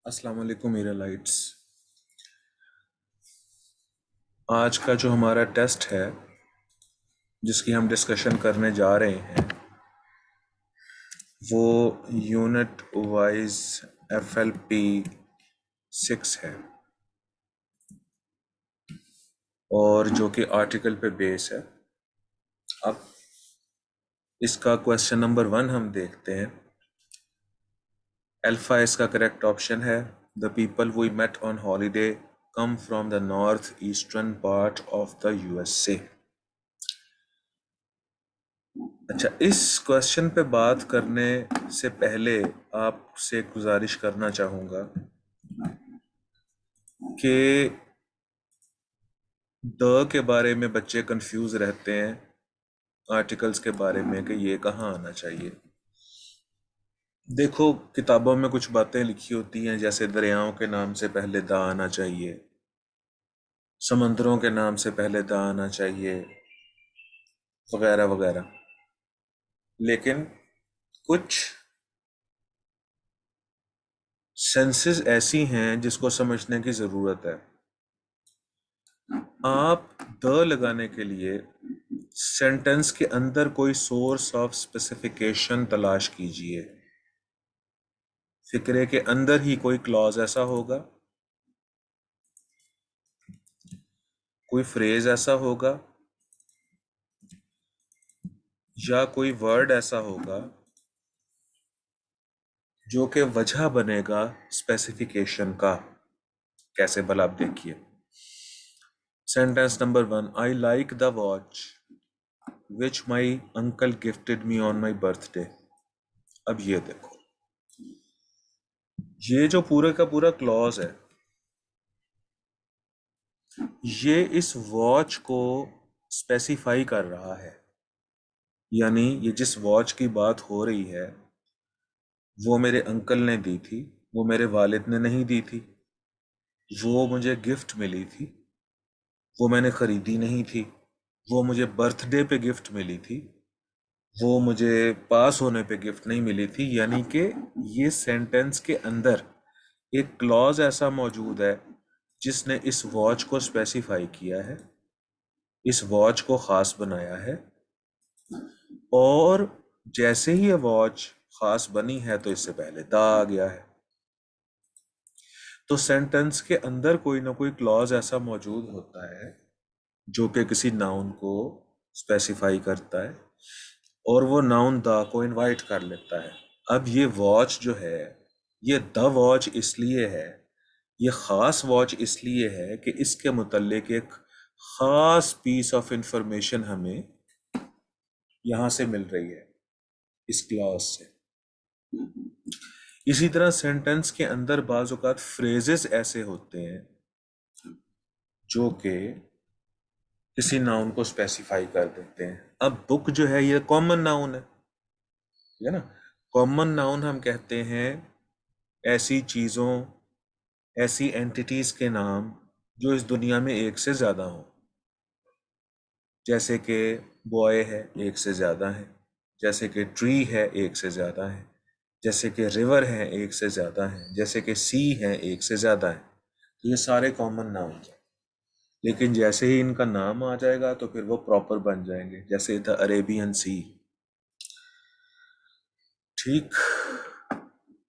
अस्सलाम वालेकुम मेरा लाइट्स। आज का जो हमारा टेस्ट है जिसकी हम डिस्कशन करने जा रहे हैं वो यूनिट वाइज FLP 6 है और जो कि आर्टिकल पे बेस है। अब इसका क्वेश्चन नंबर 1 हम देखते हैं। अल्फा इसका करेक्ट ऑप्शन है। The people we met on holiday come from the north eastern part of the USA। अच्छा, इस क्वेश्चन पे बात करने से पहले आपसे गुजारिश करना चाहूँगा कि द के बारे में बच्चे कंफ्यूज रहते हैं आर्टिकल्स के बारे में कि ये कहाँ आना चाहिए। देखो, किताबों में कुछ बातें लिखी होती हैं, जैसे दरियाओं के नाम से पहले द आना चाहिए, समंदरों के नाम से पहले द आना चाहिए, वगैरह वगैरह। लेकिन कुछ सेंसेस ऐसी हैं जिसको समझने की ज़रूरत है। आप द लगाने के लिए सेंटेंस के अंदर कोई सोर्स ऑफ स्पेसिफिकेशन तलाश कीजिए। फिक्रे के अंदर ही कोई क्लॉज ऐसा होगा, कोई फ्रेज ऐसा होगा, या कोई वर्ड ऐसा होगा जो कि वजह बनेगा स्पेसिफिकेशन का। कैसे, भला आप देखिए। Sentence number 1, I like the watch which my uncle gifted me on my birthday. अब ये देखो, ये जो पूरे का पूरा क्लॉज है, ये इस वॉच को स्पेसिफाई कर रहा है। यानी ये जिस वॉच की बात हो रही है वो मेरे अंकल ने दी थी, वो मेरे वालिद ने नहीं दी थी। वो मुझे गिफ्ट मिली थी, वो मैंने खरीदी नहीं थी। वो मुझे बर्थडे पे गिफ्ट मिली थी, वो मुझे पास होने पे गिफ्ट नहीं मिली थी। यानी कि ये सेंटेंस के अंदर एक क्लॉज ऐसा मौजूद है जिसने इस वॉच को स्पेसिफाई किया है, इस वॉच को ख़ास बनाया है। और जैसे ही ये वॉच ख़ास बनी है तो इससे पहले दा आ गया है। तो सेंटेंस के अंदर कोई ना कोई क्लॉज ऐसा मौजूद होता है जो कि किसी नाउन को स्पेसिफाई करता है और वो नाउन द को इनवाइट कर लेता है। अब ये वॉच जो है, ये द वॉच इसलिए है, ये ख़ास वॉच इसलिए है कि इसके मुतल्लिक एक ख़ास पीस ऑफ इंफॉर्मेशन हमें यहाँ से मिल रही है, इस क्लॉज से। इसी तरह सेंटेंस के अंदर बाज़ औक़ात फ्रेजेस ऐसे होते हैं जो कि किसी नाउन को स्पेसिफाई कर देते हैं। अब बुक जो है ये कॉमन नाउन है, ठीक है ना। कॉमन नाउन हम कहते हैं ऐसी चीज़ों, ऐसी एंटिटीज़ के नाम जो इस दुनिया में एक से ज़्यादा हों। जैसे कि बॉय है, एक से ज़्यादा है। जैसे कि ट्री है, एक से ज़्यादा है। जैसे कि रिवर है, एक से ज़्यादा है। जैसे कि सी है, एक से ज़्यादा है। तो ये सारे कॉमन नाउन हैं। लेकिन जैसे ही इनका नाम आ जाएगा तो फिर वो प्रॉपर बन जाएंगे, जैसे द अरेबियन सी। ठीक।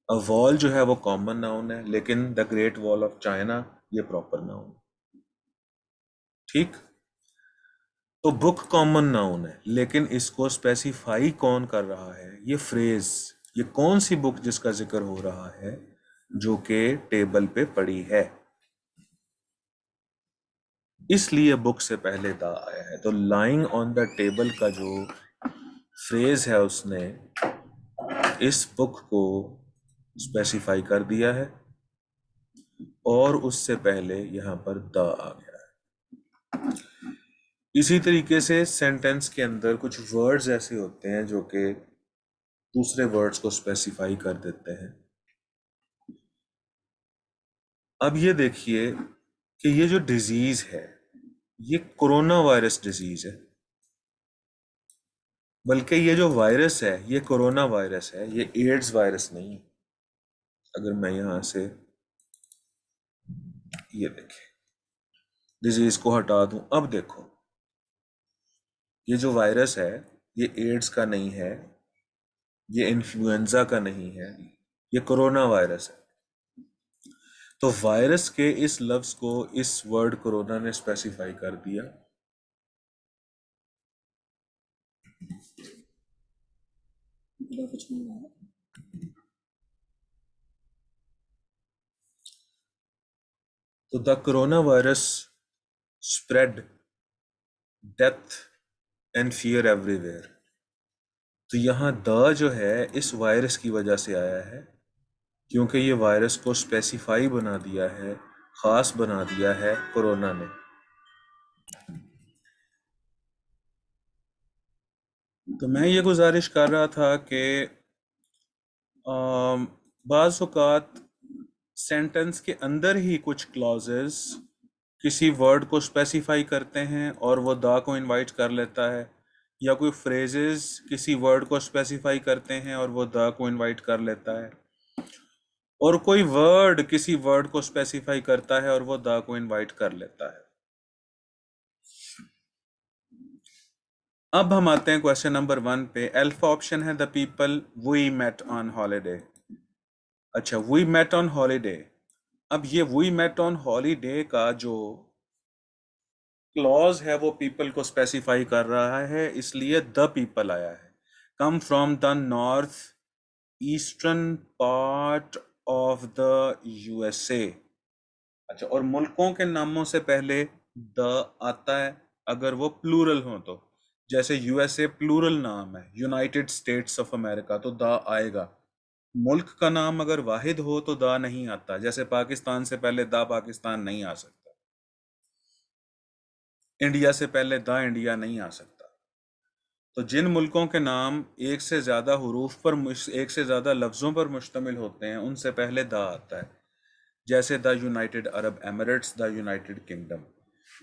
अ वॉल जो है वो कॉमन नाउन है, लेकिन the great wall of China ये प्रॉपर नाउन। ठीक। तो बुक कॉमन नाउन है, लेकिन इसको स्पेसिफाई कौन कर रहा है? ये फ्रेज, ये कौन सी बुक जिसका जिक्र हो रहा है जो कि टेबल पे पड़ी है, इसलिए बुक से पहले द आया है। तो लाइंग ऑन द टेबल का जो फ्रेज है उसने इस बुक को स्पेसिफाई कर दिया है और उससे पहले यहाँ पर द आ गया है। इसी तरीके से सेंटेंस के अंदर कुछ वर्ड्स ऐसे होते हैं जो कि दूसरे वर्ड्स को स्पेसिफाई कर देते हैं। अब ये देखिए कि ये जो डिजीज है ये कोरोना वायरस डिजीज है, बल्कि ये जो वायरस है ये कोरोना वायरस है, ये एड्स वायरस नहीं है। अगर मैं यहाँ से ये देखें, डिजीज को हटा दूं। अब देखो, ये जो वायरस है ये एड्स का नहीं है, ये इन्फ्लुएंजा का नहीं है, ये कोरोना वायरस है। तो वायरस के इस लफ्ज को इस वर्ड कोरोना ने स्पेसिफाई कर दिया। तो the corona virus spread death and fear everywhere. तो यहाँ द जो है इस वायरस की वजह से आया है, क्योंकि ये वायरस को स्पेसिफाई बना दिया है, खास बना दिया है कोरोना ने। तो मैं ये गुजारिश कर रहा था कि बाज़ औक़ात सेंटेंस के अंदर ही कुछ क्लॉजेस किसी वर्ड को स्पेसिफाई करते हैं और वो द को इनवाइट कर लेता है, या कोई फ्रेजेस किसी वर्ड को स्पेसिफाई करते हैं और वो द को इनवाइट कर लेता है, और कोई वर्ड किसी वर्ड को स्पेसिफाई करता है और वो द को इनवाइट कर लेता है। अब हम आते हैं क्वेश्चन नंबर 1 पे। अल्फा ऑप्शन है the people we met on holiday. अच्छा, वी मेट ऑन हॉलीडे। अब ये वी मेट ऑन हॉलीडे का जो क्लॉज है वो पीपल को स्पेसिफाई कर रहा है, इसलिए द पीपल आया है। कम from the north eastern part of the USA. अच्छा, और मुल्कों के नामों से पहले द आता है अगर वो प्लूरल हो तो। जैसे यूएसए प्लूरल नाम है, यूनाइटेड स्टेट्स ऑफ अमेरिका, तो द आएगा। मुल्क का नाम अगर वाहिद हो तो दा नहीं आता, जैसे पाकिस्तान से पहले दा पाकिस्तान नहीं आ सकता, इंडिया से पहले दा इंडिया नहीं आ सकता। तो जिन मुल्कों के नाम एक से ज़्यादा हुरूफ पर एक से ज़्यादा लफ्ज़ों पर मुश्तमिल होते हैं उनसे पहले दा आता है, जैसे the United Arab Emirates, the United kingdom.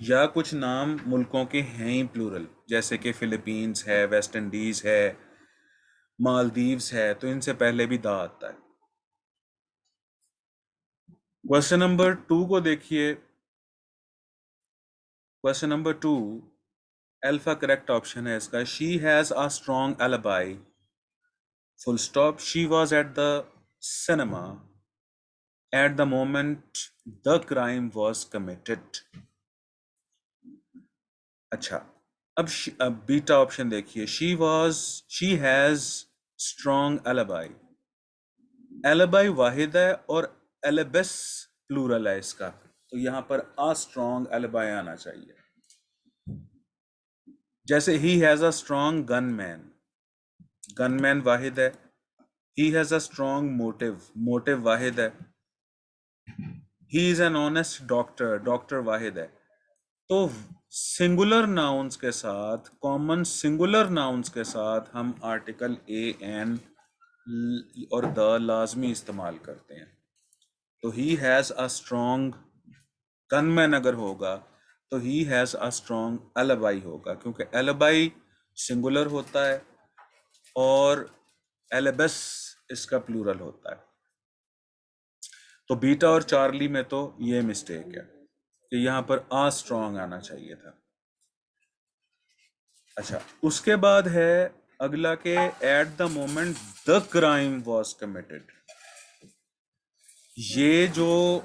या कुछ नाम मुल्कों के हैं ही प्लूरल, जैसे कि फ़िलीपींस है, वेस्ट इंडीज़ है, मालदीव्स है, तो इनसे पहले भी दा आता है। क्वेश्चन नंबर 2 को देखिए। Question number 2, alpha correct option है इसका। She has a strong alibi, full stop, she was at the cinema at the moment the crime was committed. अच्छा, अब बीटा ऑप्शन देखिए। She has strong alibi. Alibi वाहिद है और एलिबस plural है इसका, तो यहाँ पर अ स्ट्रॉन्ग एलिबाई आना चाहिए। जैसे he has a strong gunman, gunman वाहिद है। He has a strong motive, motive वाहिद है। He is an honest doctor, doctor वाहिद है। तो सिंगुलर नाउन्स के साथ, कॉमन सिंगुलर नाउन्स के साथ हम आर्टिकल ए एन और द लाजमी इस्तेमाल करते हैं। तो ही हैज अ स्ट्रॉन्ग गनमैन अगर होगा तो ही हैज अ स्ट्रॉन्ग एलिबाई होगा, क्योंकि एलिबाई सिंगुलर होता है और एलिबस इसका प्लूरल होता है। तो बीटा और चार्ली में तो ये मिस्टेक है कि यहाँ पर आ स्ट्रॉन्ग आना चाहिए था। अच्छा, उसके बाद है अगला के eight the moment the crime was committed. ये जो,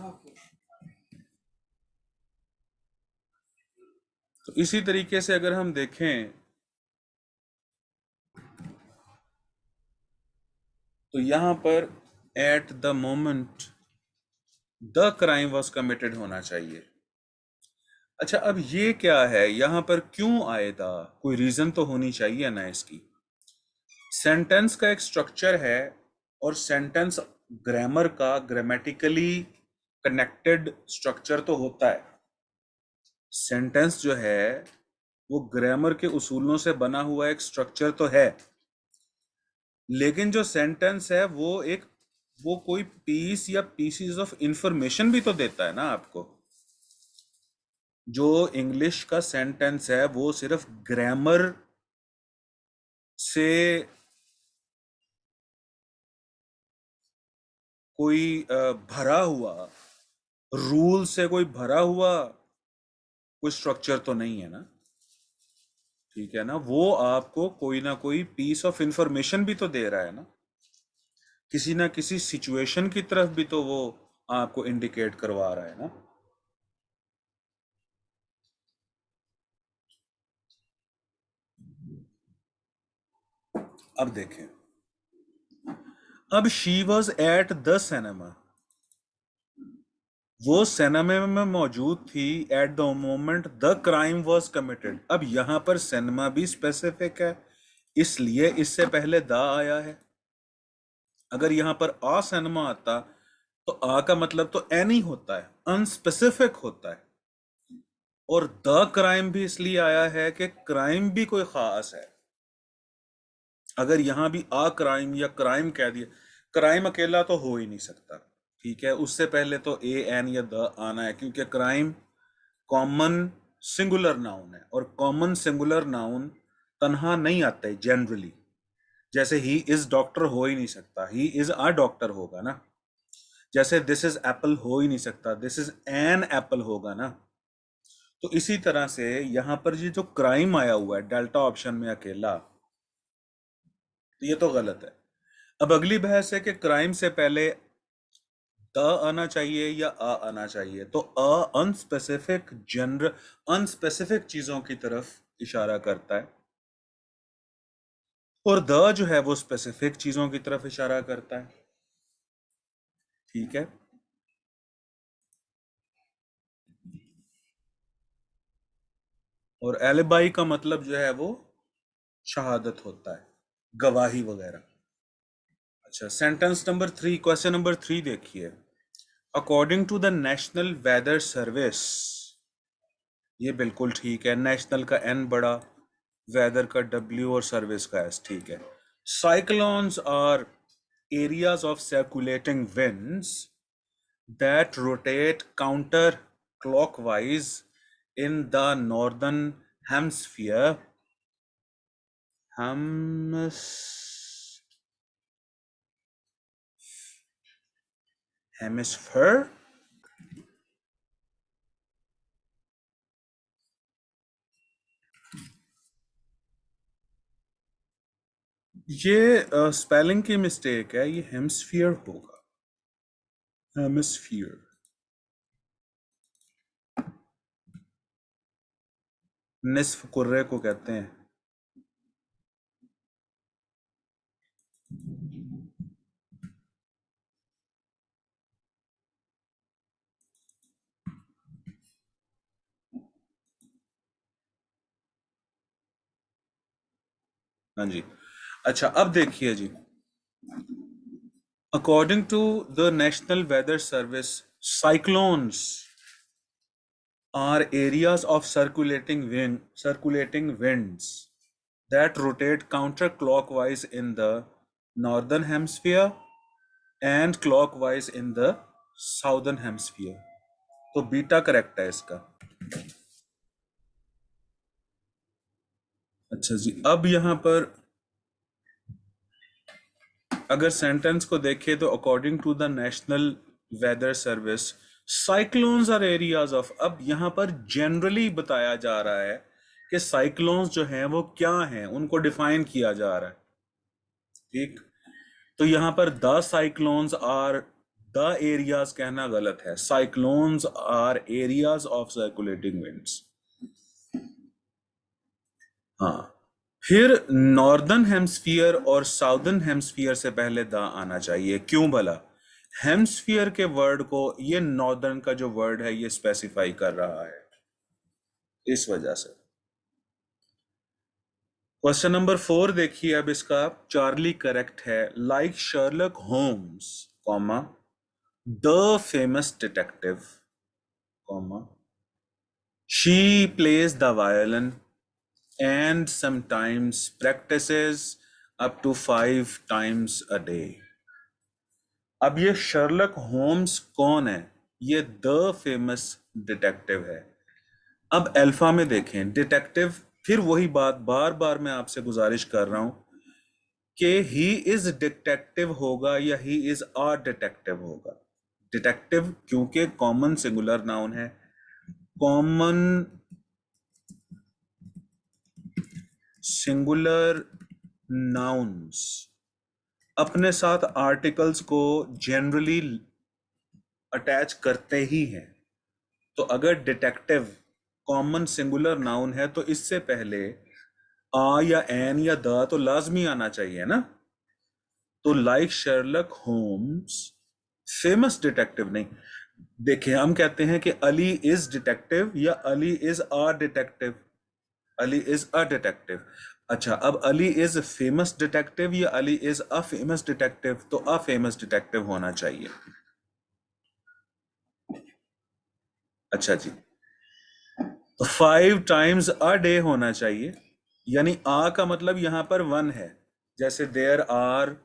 तो इसी तरीके से अगर हम देखें तो यहां पर eight the moment the crime was committed होना चाहिए। अच्छा, अब ये क्या है, यहां पर क्यों आएगा? कोई रीजन तो होनी चाहिए ना इसकी। सेंटेंस का एक स्ट्रक्चर है और सेंटेंस ग्रामर का ग्रामेटिकली कनेक्टेड स्ट्रक्चर तो होता है। सेंटेंस जो है वो ग्रामर के उसूलों से बना हुआ एक स्ट्रक्चर तो है, लेकिन जो सेंटेंस है वो कोई पीस या पीसीज ऑफ इंफॉर्मेशन भी तो देता है ना आपको। जो इंग्लिश का सेंटेंस है वो सिर्फ ग्रामर से कोई भरा हुआ रूल से कोई भरा हुआ कोई स्ट्रक्चर तो नहीं है ना, ठीक है ना। वो आपको कोई ना कोई पीस ऑफ इंफॉर्मेशन भी तो दे रहा है ना, किसी ना किसी सिचुएशन की तरफ भी तो वो आपको इंडिकेट करवा रहा है ना। अब देखें, अब she was at the cinema, वो सिनेमा में मौजूद थी eight the moment the crime was committed. अब यहां पर सिनेमा भी स्पेसिफिक है, इसलिए इससे पहले द आया है। अगर यहां पर आ सिनेमा आता तो आ का मतलब तो एनी होता है, अनस्पेसिफिक होता है। और द क्राइम भी इसलिए आया है कि क्राइम भी कोई खास है। अगर यहां भी आ क्राइम या क्राइम कह दिया, क्राइम अकेला तो हो ही नहीं सकता, ठीक है। उससे पहले तो ए एन या द आना है, क्योंकि क्राइम कॉमन सिंगुलर नाउन है, और कॉमन सिंगुलर नाउन तन्हा नहीं आता है जनरली। जैसे ही इज डॉक्टर हो ही नहीं सकता, ही इज अ डॉक्टर होगा ना। जैसे दिस इज एप्पल हो ही नहीं सकता, दिस इज एन एप्पल होगा ना। तो इसी तरह से यहां पर ये जो क्राइम आया हुआ है डेल्टा ऑप्शन में अकेला, तो ये तो गलत है। अब अगली बहस है कि क्राइम से पहले द आना चाहिए या आ आना चाहिए। तो अ अनस्पेसिफिक जनरल, अनस्पेसिफिक चीजों की तरफ इशारा करता है, और द जो है वो स्पेसिफिक चीजों की तरफ इशारा करता है, ठीक है। और एलिबाई का मतलब जो है वो शहादत होता है, गवाही वगैरह। अच्छा, सेंटेंस नंबर 3, क्वेश्चन नंबर 3 देखिए। According to the national weather service, ये बिल्कुल ठीक है, नेशनल का एन बड़ा, वेदर का डब्ल्यू और सर्विस का एस, ठीक है। Cyclones are areas of circulating winds that rotate counter clockwise in the northern hemisphere. Hemis- hemisphere, ये स्पेलिंग की मिस्टेक है, ये हेमस्फियर होगा, हेमस्फियर। निस्फ कुर्रे को कहते हैं। हाँ जी। अच्छा, अब देखिए जी, according to the national weather service, cyclones are areas of circulating winds that rotate counterclockwise in the northern hemisphere and clockwise in the southern hemisphere। तो बीटा करेक्ट है इसका। अच्छा जी, अब यहां पर अगर सेंटेंस को देखें तो according to the national weather service cyclones are areas of, अब यहां पर जनरली बताया जा रहा है कि साइक्लोन्स जो हैं वो क्या हैं, उनको डिफाइन किया जा रहा है, ठीक। तो यहां पर the cyclones are the areas कहना गलत है, cyclones are areas of circulating winds. हाँ, फिर नॉर्दर्न हेमस्फियर और साउदर्न हेमस्फियर से पहले द आना चाहिए, क्यों भला? हेमस्फियर के वर्ड को ये नॉर्दर्न का जो वर्ड है ये स्पेसिफाई कर रहा है, इस वजह से। क्वेश्चन नंबर 4 देखिए अब इसका। चार्ली करेक्ट है, like Sherlock Holmes, comma the famous detective, comma she plays the violin and sometimes practices up to 5 times a day। अब ये शर्लक होम्स कौन है? ये द फेमस डिटेक्टिव है। अब अल्फा में देखें डिटेक्टिव, फिर वही बात बार बार मैं आपसे गुजारिश कर रहा हूं कि ही इज डिटेक्टिव होगा या ही इज अ डिटेक्टिव होगा। डिटेक्टिव क्योंकि कॉमन सिंगुलर नाउन है, कॉमन सिंगुलर नाउन्स अपने साथ आर्टिकल्स को जनरली अटैच करते ही हैं। तो अगर डिटेक्टिव कॉमन सिंगुलर नाउन है तो इससे पहले आ या एन या द तो लाजमी आना चाहिए ना। तो like Sherlock Holmes famous detective नहीं। देखिए हम कहते हैं कि अली इज डिटेक्टिव या Ali is a detective. Ali is a detective. अच्छा, अब अली इज फेमस डिटेक्टिव या Ali is a famous detective, तो अ फेमस डिटेक्टिव होना चाहिए। अच्छा जी, तो 5 टाइम्स अ डे होना चाहिए, यानी आ का मतलब यहां पर 1 है। जैसे there are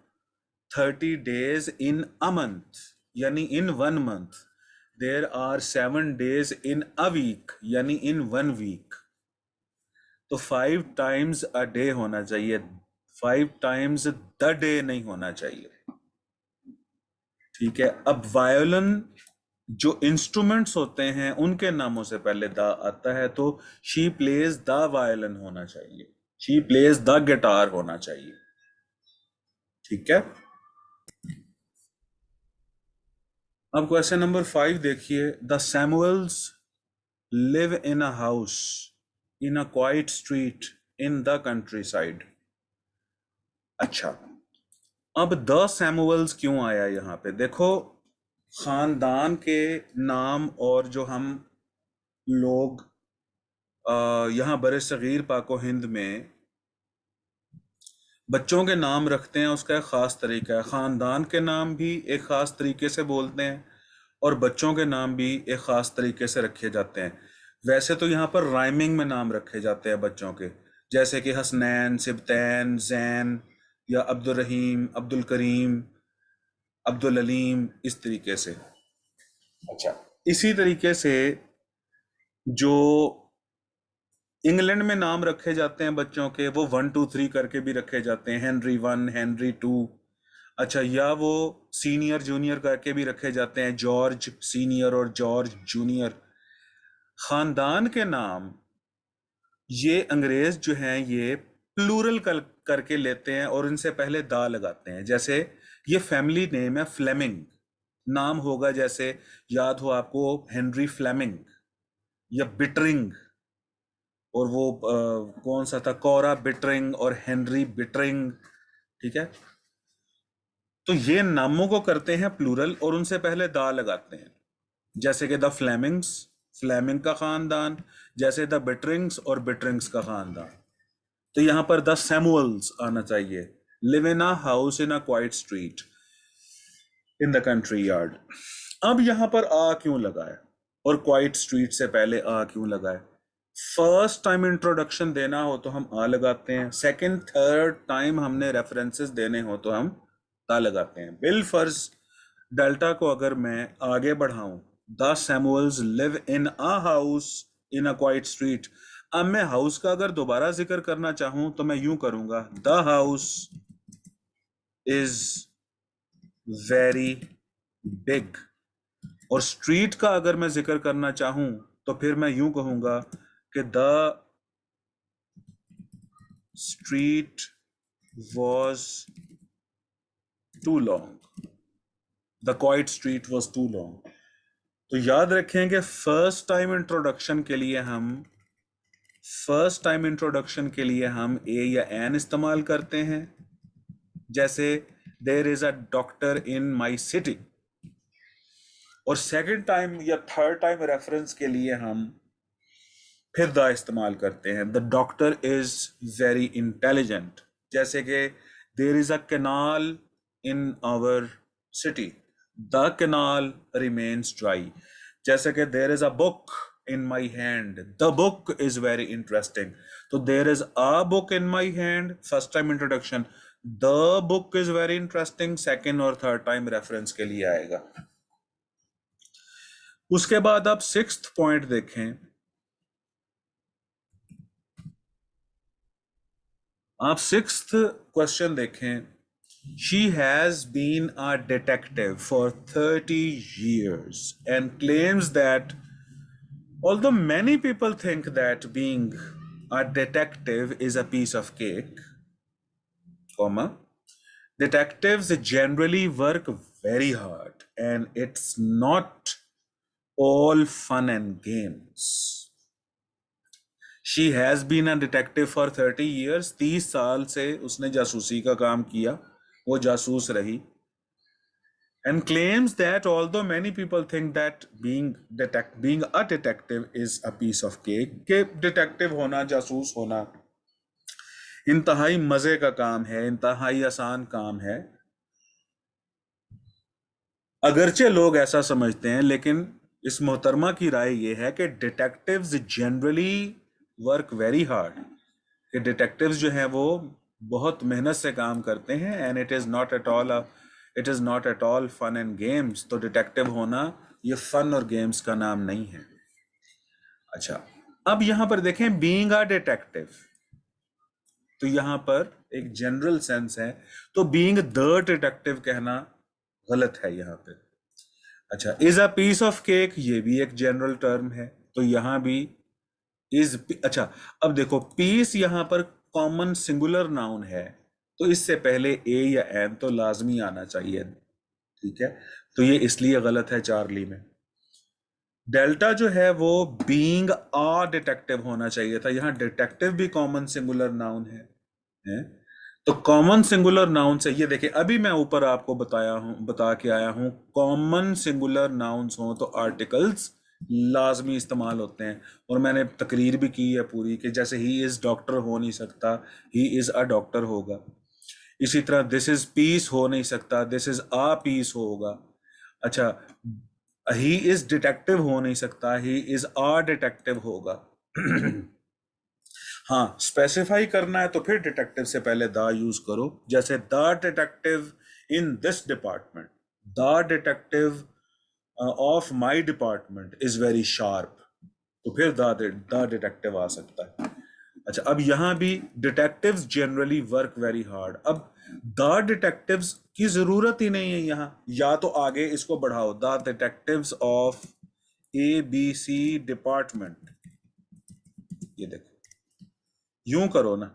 30 days in a month, यानी in 1 month। There are 7 days in a week, यानी इन 1 week। तो 5 टाइम्स अ डे होना चाहिए, 5 टाइम्स द डे नहीं होना चाहिए। ठीक है, अब वायोलिन जो इंस्ट्रूमेंट्स होते हैं उनके नामों से पहले द आता है, तो शी प्लेज द वायोलिन होना चाहिए, शी प्लेज द गिटार होना चाहिए। ठीक है, अब क्वेश्चन नंबर 5 देखिए। The Samuels live in a house in a quiet street in the country side. अच्छा, अब द सैमुअल्स क्यों आया यहाँ पे? देखो, खानदान के नाम और जो हम लोग यहाँ बरे सगीर पाको हिंद में बच्चों के नाम रखते हैं, उसका एक ख़ास तरीका है। ख़ानदान के नाम भी एक ख़ास तरीके से बोलते हैं और बच्चों के नाम भी एक ख़ास तरीके से रखे जाते हैं। वैसे तो यहाँ पर राइमिंग में नाम रखे जाते हैं बच्चों के, जैसे कि हसनैन, सिबतैन, जैन या अब्दुल रहीम, अब्दुल करीम, अब्दुल अलीम, इस तरीके से। अच्छा, इसी तरीके से जो इंग्लैंड में नाम रखे जाते हैं बच्चों के, वो 1 2 3 करके भी रखे जाते हैं, हेनरी 1, हेनरी 2। अच्छा, या वो सीनियर जूनियर करके भी रखे जाते हैं, जॉर्ज सीनियर और जॉर्ज जूनियर। खानदान के नाम ये अंग्रेज जो हैं ये प्लूरल करके लेते हैं और इनसे पहले दा लगाते हैं। जैसे ये फैमिली नेम है फ्लेमिंग, नाम होगा जैसे, याद हो आपको, हेनरी फ्लेमिंग या बिटरिंग, और वो कौन सा था, कोरा बिटरिंग और हेनरी बिटरिंग। ठीक है, तो ये नामों को करते हैं प्लूरल और उनसे पहले दा लगाते हैं। जैसे कि द फ्लेमिंग्स, फ्लेमिंग का खानदान, जैसे द बिटरिंग्स और बिटरिंग्स का खानदान। तो यहां पर द सैमुअल्स आना चाहिए। Live in a house in a quiet street in the country yard. अब यहां पर आ क्यों लगाया और क्वाइट स्ट्रीट से पहले आ क्यों लगाया? फर्स्ट टाइम इंट्रोडक्शन देना हो तो हम आ लगाते हैं, सेकंड थर्ड टाइम हमने रेफरेंसेस देने हो तो हम ता लगाते हैं। बिल फर्ज डेल्टा को अगर मैं आगे बढ़ाऊं, the Samuels live in a house in a quiet street. अब मैं हाउस का अगर दोबारा जिक्र करना चाहूं तो मैं यूं करूंगा, the house is very big. और स्ट्रीट का अगर मैं जिक्र करना चाहूं तो फिर मैं यूं कहूंगा कि the street was too long, the quite street was too long. तो याद रखें कि फर्स्ट टाइम इंट्रोडक्शन के लिए हम ए या एन इस्तेमाल करते हैं। जैसे there is a doctor in my city. और सेकंड टाइम या थर्ड टाइम रेफरेंस के लिए हम फिर द इस्तेमाल करते हैं। The doctor is very intelligent. जैसे कि there is a canal in our city, the canal remains dry. जैसे कि there is a book in my hand, the book is very interesting. तो there is a book in my hand, first time introduction. The book is very interesting second और third time reference के लिए आएगा। उसके बाद आप 6th point देखें। आप 6th क्वेश्चन देखें। She has been a detective for 30 years and claims that although many people think that being a detective is a piece of cake, comma, detectives generally work very hard and it's not all fun and games. She has been a detective for 30 years. 30 साल से उसने जासूसी का काम किया, वो जासूस रही, and claims that although many people think that being a detective is a piece of cake, कि डिटेक्टिव होना, जासूस होना इंतहाई मजे का काम है, इंतहाई आसान काम है, अगरचे लोग ऐसा समझते हैं, लेकिन इस मोहतरमा की राय ये है कि detectives generally work very hard, कि डिटेक्टिव्स जो हैं वो बहुत मेहनत से काम करते हैं, and it is not at all fun and games. तो डिटेक्टिव होना ये फन और गेम्स का नाम नहीं है। अच्छा, अब यहां पर देखें बीइंग अ डिटेक्टिव, तो यहां पर एक जनरल सेंस है, तो बीइंग द डिटेक्टिव कहना गलत है यहां पे। अच्छा, is a piece of cake ये भी एक जनरल टर्म है, तो यहां भी इज, अच्छा अब देखो पीस यहां पर कॉमन सिंगुलर नाउन है, तो इससे पहले ए या एन तो लाजमी आना चाहिए, ठीक है, तो ये इसलिए गलत है चार्ली में। डेल्टा जो है वो बीइंग अ डिटेक्टिव होना चाहिए था, यहां डिटेक्टिव भी कॉमन सिंगुलर नाउन है? तो कॉमन सिंगुलर नाउन से, ये देखिए अभी मैं ऊपर आपको बता के आया हूं, कॉमन सिंगुलर नाउन्स हो तो आर्टिकल्स लाजमी इस्तेमाल होते हैं, और मैंने तकरीर भी की है पूरी कि जैसे ही इज डॉक्टर हो नहीं सकता, ही इज अ डॉक्टर होगा। इसी तरह दिस इज पीस हो नहीं सकता, दिस इज आ पीस होगा। अच्छा, ही इज डिटेक्टिव हो नहीं सकता, ही इज आ डिटेक्टिव होगा। हाँ, स्पेसिफाई करना है तो फिर डिटेक्टिव से पहले द यूज करो, जैसे the detective in this department, the detective of my department is very sharp, तो फिर द डिटेक्टिव आ सकता है। अच्छा, अब यहां भी detectives generally work very hard, अब द डिटेक्टिव्स की जरूरत ही नहीं है यहां, या तो आगे इसको बढ़ाओ, the detectives of A B C department, ये देखो, यूं करो ना,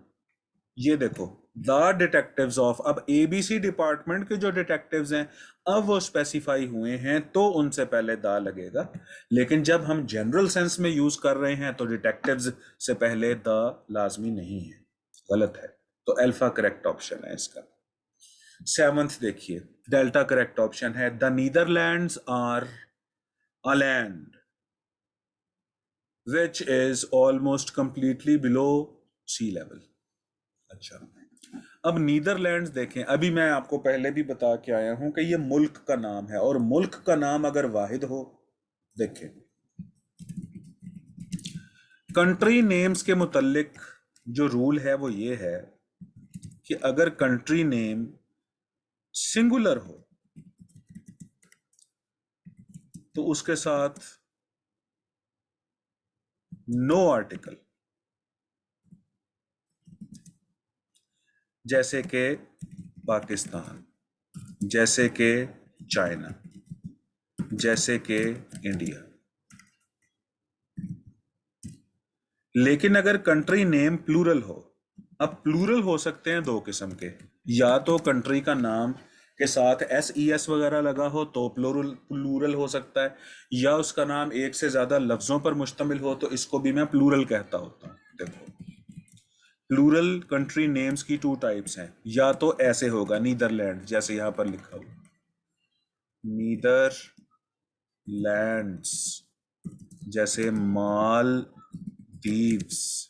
ये देखो, द डिटेक्टिव्स ऑफ, अब एबीसी डिपार्टमेंट के जो डिटेक्टिव्स हैं अब वो स्पेसिफाई हुए हैं तो उनसे पहले द लगेगा, लेकिन जब हम जनरल सेंस में यूज कर रहे हैं तो डिटेक्टिव्स से पहले द लाजमी नहीं है, गलत है, तो अल्फा करेक्ट ऑप्शन है इसका। सेवंथ देखिए, डेल्टा करेक्ट ऑप्शन है, the Netherlands are a land which is almost completely below sea level. अच्छा, अब नीदरलैंड्स देखें, अभी मैं आपको पहले भी बता के आया हूं कि ये मुल्क का नाम है, और मुल्क का नाम अगर वाहिद हो, देखें कंट्री नेम्स के मुतल्लिक जो रूल है वो ये है कि अगर कंट्री नेम सिंगुलर हो तो उसके साथ नो आर्टिकल, जैसे कि पाकिस्तान, जैसे कि चाइना, जैसे कि इंडिया। लेकिन अगर कंट्री नेम प्लूरल हो, अब प्लूरल हो सकते हैं दो किस्म के, या तो कंट्री का नाम के साथ एस ई एस वगैरह लगा हो तो प्लूरल प्लूरल हो सकता है, या उसका नाम एक से ज्यादा लफ्जों पर मुश्तमिल हो तो इसको भी मैं प्लूरल कहता होता हूँ। देखो, प्लूरल कंट्री नेम्स की टू टाइप्स हैं, या तो ऐसे होगा नीदरलैंड, जैसे यहां पर लिखा हुआ नीदर लैंड्स, जैसे माल दीव्स,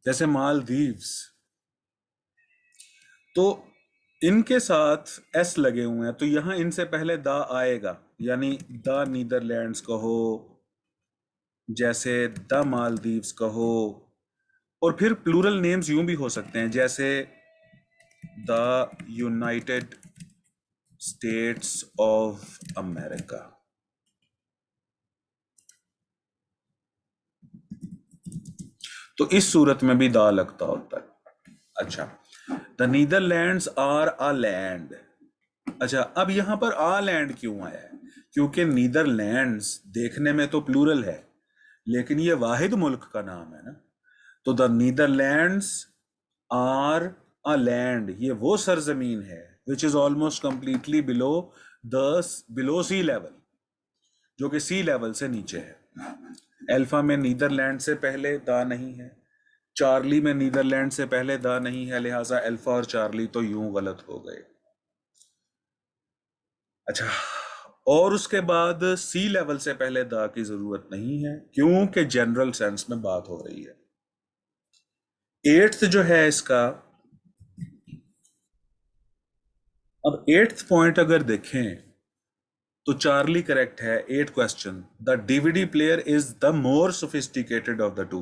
जैसे मालदीव्स, तो इनके साथ एस लगे हुए हैं तो यहां इनसे पहले द आएगा, यानी द नीदरलैंड्स कहो, जैसे द मालदीव्स कहो, और फिर प्लूरल नेम्स यूं भी हो सकते हैं, जैसे the United states of America, तो इस सूरत में भी दा लगता होता है। अच्छा, the Netherlands are a land. अच्छा, अब यहां पर आ लैंड क्यों आया है? क्योंकि नीदरलैंड्स देखने में तो प्लूरल है, लेकिन ये वाहिद मुल्क का नाम है ना। तो the Netherlands are a land, ये वो सरजमीन है which is almost completely the below sea level, जो कि सी लेवल से नीचे है। अल्फा में नीदरलैंड से पहले दा नहीं है, चार्ली में नीदरलैंड से पहले दा नहीं है, लिहाजा अल्फा और चार्ली तो यूं गलत हो गए। अच्छा, और उसके बाद सी लेवल से पहले दा की जरूरत नहीं है, क्योंकि जनरल सेंस में बात हो रही है। एट्थ जो है इसका, अब एट्थ पॉइंट अगर देखें तो चार्ली करेक्ट है। Eight question, the DVD player is the more sophisticated of the two.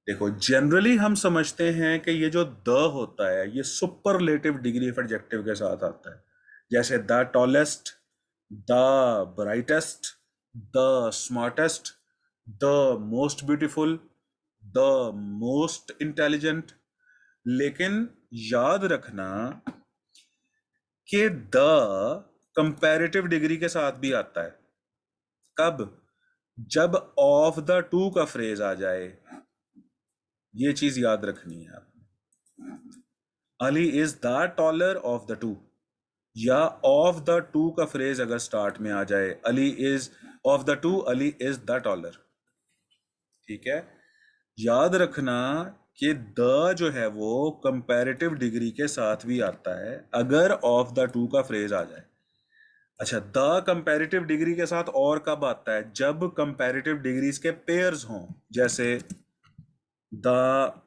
देखो, जनरली हम समझते हैं कि ये जो द होता है ये सुपरलेटिव डिग्री ऑफ एडजेक्टिव के साथ आता है, जैसे the tallest, the brightest, the smartest, the most beautiful, the most intelligent. लेकिन याद रखना कि द कंपैरेटिव डिग्री के साथ भी आता है। कब? जब ऑफ द टू का फ्रेज आ जाए, ये चीज याद रखनी है आप। Ali is the taller of the to, या ऑफ द टू का फ्रेज अगर स्टार्ट में आ जाए, Ali is of the to, Ali is the taller. ठीक है, याद रखना कि द जो है वो कंपैरेटिव डिग्री के साथ भी आता है अगर ऑफ द टू का फ्रेज आ जाए। अच्छा, द कंपैरेटिव डिग्री के साथ और कब आता है? जब कंपैरेटिव डिग्रीज के पेयर्स हों, जैसे द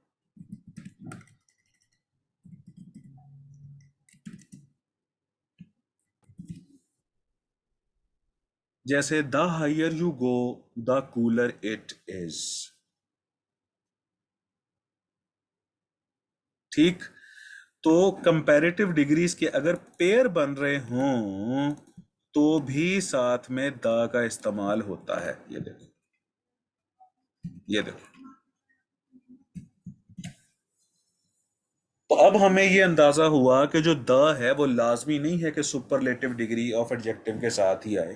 जैसे the higher you go the cooler it is. ठीक, तो कंपैरेटिव डिग्रीज के अगर पेयर बन रहे हों तो भी साथ में द का इस्तेमाल होता है। ये देखो, ये देखो। तो अब हमें ये अंदाजा हुआ कि जो द है वो लाजमी नहीं है कि सुपरलेटिव डिग्री ऑफ एडजेक्टिव के साथ ही आए,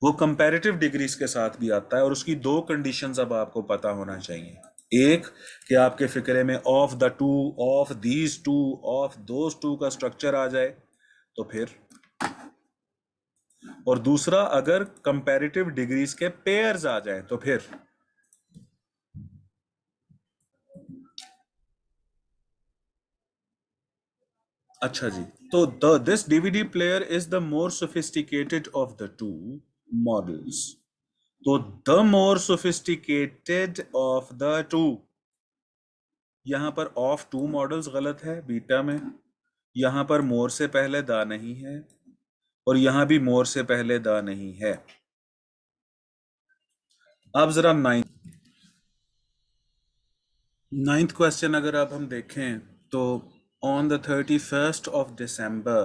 वो कंपैरेटिव डिग्रीज के साथ भी आता है। और उसकी दो कंडीशंस अब आपको पता होना चाहिए। एक, कि आपके फिक्रे में of the two, of these two, of those two का स्ट्रक्चर आ जाए, तो फिर। और दूसरा, अगर कंपैरेटिव डिग्रीज के पेयर्स आ जाए तो फिर। अच्छा जी, तो the this DVD player is the more sophisticated of the two models. तो the more sophisticated of the two, यहां पर ऑफ टू मॉडल्स गलत है बीटा में, यहां पर मोर से पहले दा नहीं है, और यहां भी मोर से पहले दा नहीं है। अब जरा नाइन्थ क्वेश्चन अगर अब हम देखें तो, on the 31st of December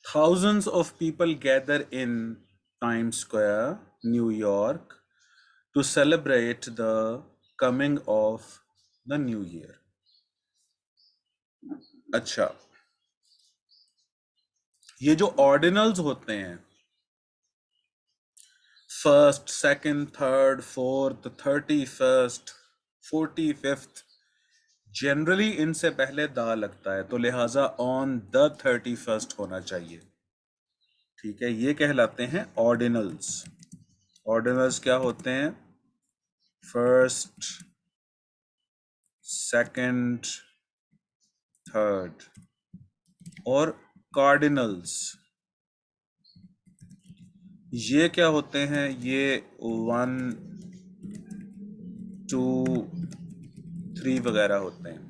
thousands of people gather in Times Square, New York, to celebrate the coming of the new year. अच्छा, ये जो ऑर्डिनल्स होते हैं, first, second, third, fourth, 31st, 45th, generally इनसे पहले दा लगता है, तो लिहाजा ऑन द 31st होना चाहिए। ठीक है, ये कहलाते हैं ऑर्डिनल्स। ऑर्डिनल्स क्या होते हैं? First, second, third. और कार्डिनल्स ये क्या होते हैं? ये 1, 2, 3 वगैरह होते हैं।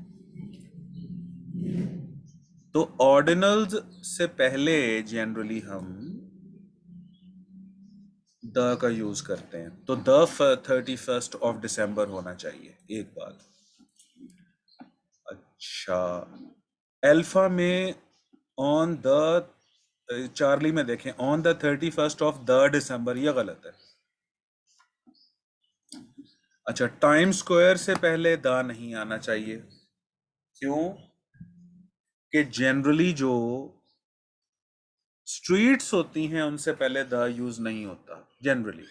तो ऑर्डिनल्स से पहले जनरली हम द का यूज करते हैं, तो द 31st of December होना चाहिए। एक बात। अच्छा, अल्फा में ऑन द, चार्ली में देखें on the 31st of the December, ये गलत है। अच्छा, टाइम स्क्वायर से पहले द नहीं आना चाहिए। क्यों? कि जनरली जो स्ट्रीट्स होती हैं उनसे पहले द यूज नहीं होता जनरली।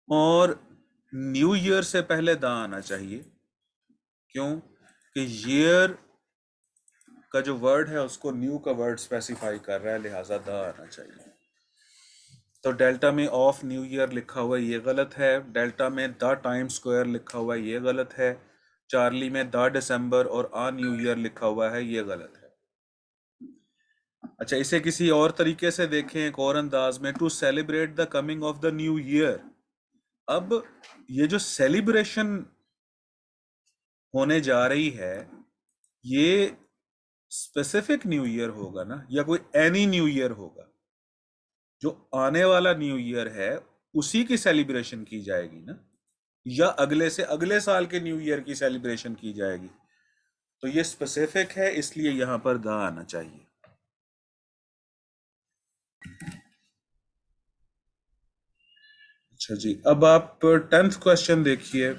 और न्यू ईयर से पहले द आना चाहिए। क्यों? कि ईयर का जो वर्ड है उसको न्यू का वर्ड स्पेसिफाई कर रहा है, लिहाजा द आना चाहिए। तो डेल्टा में ऑफ न्यू ईयर लिखा हुआ है, ये गलत है। डेल्टा में द टाइम स्क्वायर लिखा हुआ है, ये गलत है। चार्ली में द दिसंबर और आ न्यू ईयर लिखा हुआ है, ये गलत है। अच्छा, इसे किसी और तरीके से देखें, एक और अंदाज में, to celebrate the coming of the new year. अब ये जो सेलिब्रेशन होने जा रही है, ये स्पेसिफिक न्यू ईयर होगा ना, या कोई एनी न्यू ईयर होगा? जो आने वाला न्यू ईयर है उसी की सेलिब्रेशन की जाएगी ना, या अगले से अगले साल के न्यू ईयर की सेलिब्रेशन की जाएगी? तो ये स्पेसिफिक है, इसलिए यहां पर द आना चाहिए। अच्छा जी, अब आप 10th क्वेश्चन देखिए।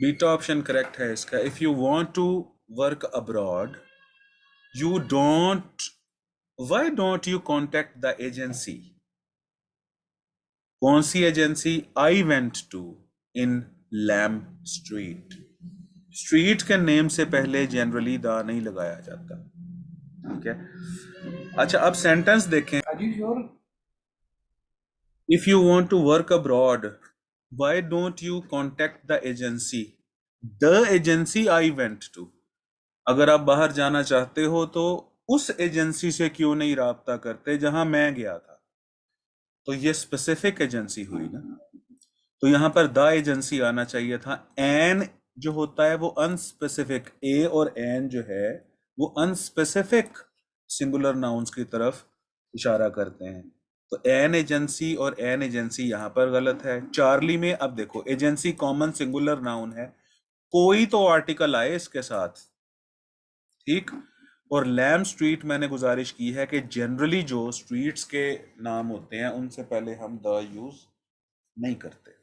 बीटा ऑप्शन करेक्ट है इसका। If you want to work abroad, you don't why don't you contact the agency? कौन सी agency? I went to in Lamb street. Street के नेम से पहले जनरली द नहीं लगाया जाता। ठीक है। अच्छा, अब सेंटेंस देखें। Are you sure? If you want to work abroad, why don't you contact the agency? The agency I went to. अगर आप बाहर जाना चाहते हो तो उस एजेंसी से क्यों नहीं राब्ता करते जहां मैं गया था? तो ये स्पेसिफिक एजेंसी हुई ना। तो यहां पर द एजेंसी आना चाहिए था। एन जो होता है वो अनस्पेसिफिक, ए और एन जो है वो अनस्पेसिफिक सिंगुलर नाउन्स की तरफ इशारा करते हैं। तो एन एजेंसी और एन एजेंसी यहां पर गलत है। चार्ली में अब देखो, एजेंसी कॉमन सिंगुलर नाउन है, कोई तो आर्टिकल आए इसके साथ। ठीक। और लैम स्ट्रीट मैंने गुजारिश की है कि जनरली जो स्ट्रीट्स के नाम होते हैं उनसे पहले हम द यूज नहीं करते।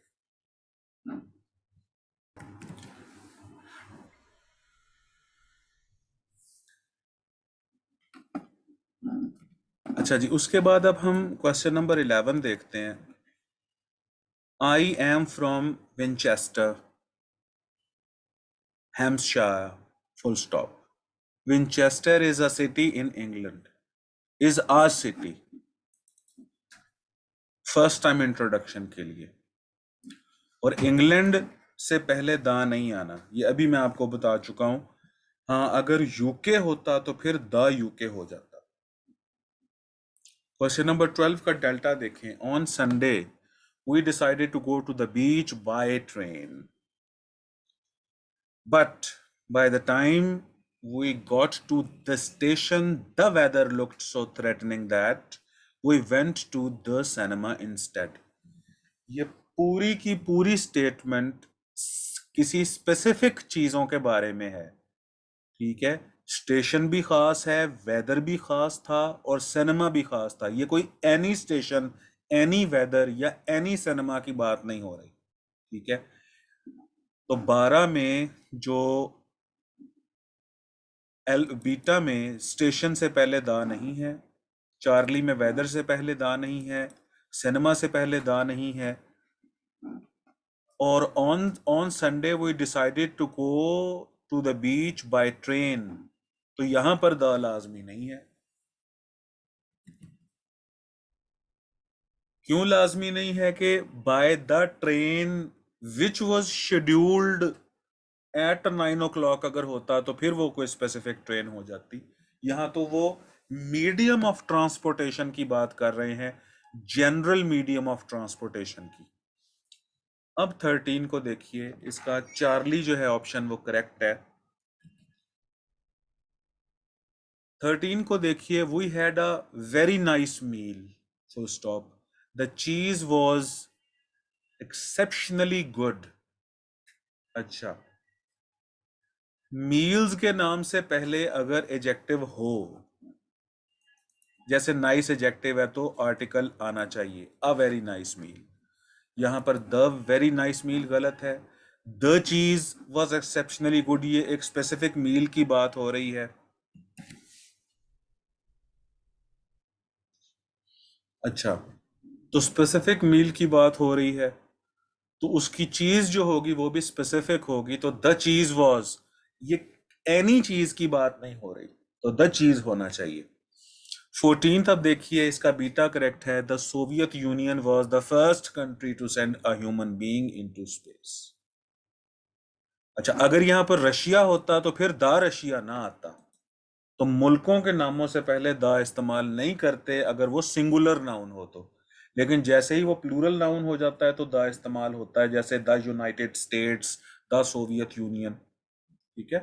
अच्छा जी, उसके बाद अब हम क्वेश्चन नंबर 11 देखते हैं। I am from Winchester, Hampshire, full stop. Winchester is a city in England, is a city. First time introduction के लिए। और इंग्लैंड से पहले दा नहीं आना, ये अभी मैं आपको बता चुका हूं। हाँ, अगर यूके होता तो फिर द यूके हो जाता। क्वेश्चन नंबर 12 का डेल्टा देखें। On Sunday we decided to go to the beach by train, but by the time we got to the station the weather looked so threatening that we went to the cinema instead। ये पूरी की पूरी statement किसी specific चीजों के बारे में है। ठीक है। स्टेशन भी खास है, वेदर भी खास था और सिनेमा भी खास था। ये कोई एनी स्टेशन, एनी वेदर या एनी सिनेमा की बात नहीं हो रही। ठीक है। तो 12 में जो एल बीटा में स्टेशन से पहले दा नहीं है, चार्ली में वेदर से पहले दा नहीं है, सिनेमा से पहले दा नहीं है, और on on Sunday we decided to go to the beach by train. तो यहां पर द लाजमी नहीं है। क्यों लाजमी नहीं है? कि by the train which was scheduled at 9 o'clock अगर होता तो फिर वो कोई स्पेसिफिक ट्रेन हो जाती। यहां तो वो मीडियम ऑफ ट्रांसपोर्टेशन की बात कर रहे हैं, जनरल मीडियम ऑफ ट्रांसपोर्टेशन की। अब 13 को देखिए, इसका चार्ली जो है ऑप्शन वो करेक्ट है। 13 को देखिए। We had a very nice meal, full stop. The cheese was exceptionally good. अच्छा, मील्स के नाम से पहले अगर एजेक्टिव हो जैसे नाइस एडजेक्टिव है तो आर्टिकल आना चाहिए, अ वेरी नाइस मील। यहाँ पर द वेरी नाइस मील गलत है। The cheese was exceptionally good, ये एक स्पेसिफिक मील की बात हो रही है। अच्छा, तो स्पेसिफिक मील की बात हो रही है तो उसकी चीज जो होगी वो भी स्पेसिफिक होगी, तो द चीज वॉज, ये एनी चीज की बात नहीं हो रही, तो द चीज होना चाहिए। 14th, अब देखिए इसका बीटा करेक्ट है, the Soviet Union was the first country to send a human being into space. अच्छा, अगर यहां पर रशिया होता तो फिर द रशिया ना आता। तो मुल्कों के नामों से पहले द इस्तेमाल नहीं करते अगर वो सिंगुलर नाउन हो तो, लेकिन जैसे ही वो प्लूरल नाउन हो जाता है तो द इस्तेमाल होता है, जैसे the United states, the Soviet union. ठीक है,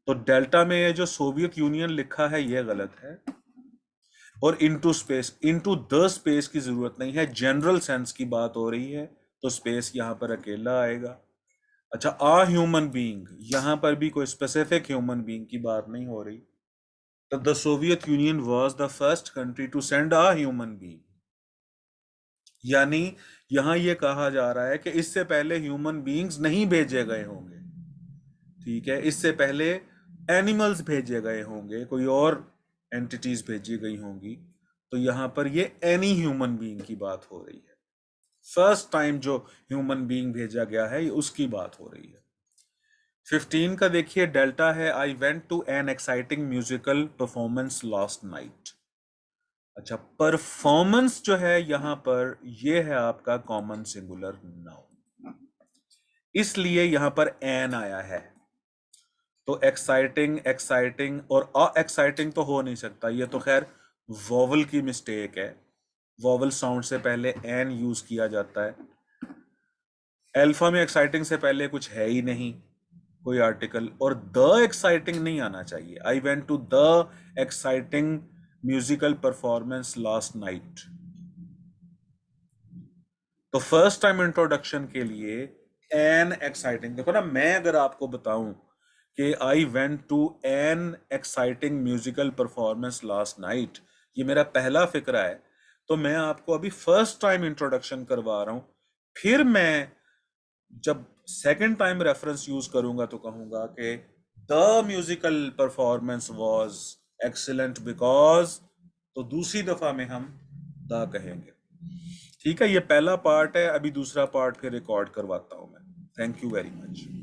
तो डेल्टा में ये जो सोवियत यूनियन लिखा है ये गलत है। और into space, into the space की जरूरत नहीं है, जनरल सेंस की बात हो रही है तो स्पेस यहां पर अकेला आएगा। अच्छा, आ ह्यूमन बीइंग, यहां पर भी कोई स्पेसिफिक ह्यूमन बीइंग की बात नहीं हो रही, तो the Soviet Union was the first country to send a human being. यानी यहां यह कहा जा रहा है कि इससे पहले ह्यूमन बीइंग्स नहीं भेजे गए होंगे। ठीक है, इससे पहले एनिमल्स भेजे गए होंगे, कोई और एंटिटीज भेजी गई होंगी, तो यहां पर ये एनी ह्यूमन बीइंग की बात हो रही है। फर्स्ट टाइम जो ह्यूमन बीइंग भेजा गया है ये उसकी बात हो रही है। 15 का देखिए डेल्टा है, I went to an exciting musical performance last night. अच्छा, परफॉर्मेंस जो है यहां पर ये है आपका कॉमन सिंगुलर नाउन, इसलिए यहां पर एन आया है। तो एक्साइटिंग, एक्साइटिंग और अ एक्साइटिंग तो हो नहीं सकता, ये तो खैर वॉवल की मिस्टेक है। वॉवल साउंड से पहले एन यूज किया जाता है। अल्फा में एक्साइटिंग से पहले कुछ है ही नहीं कोई आर्टिकल, और द एक्साइटिंग नहीं आना चाहिए। I went to the exciting musical performance last night. तो फर्स्ट टाइम इंट्रोडक्शन के लिए एन एक्साइटिंग, देखो ना, मैं अगर आपको बताऊं कि I went to an exciting musical performance last night, ये मेरा पहला फिक्रा है, तो मैं आपको अभी फर्स्ट टाइम इंट्रोडक्शन करवा रहा हूं। फिर मैं जब सेकंड टाइम रेफरेंस यूज करूंगा तो कहूंगा कि the musical performance was excellent because, तो दूसरी दफा में हम द कहेंगे। ठीक है, ये पहला पार्ट है, अभी दूसरा पार्ट फिर रिकॉर्ड करवाता हूं मैं। Thank you very much.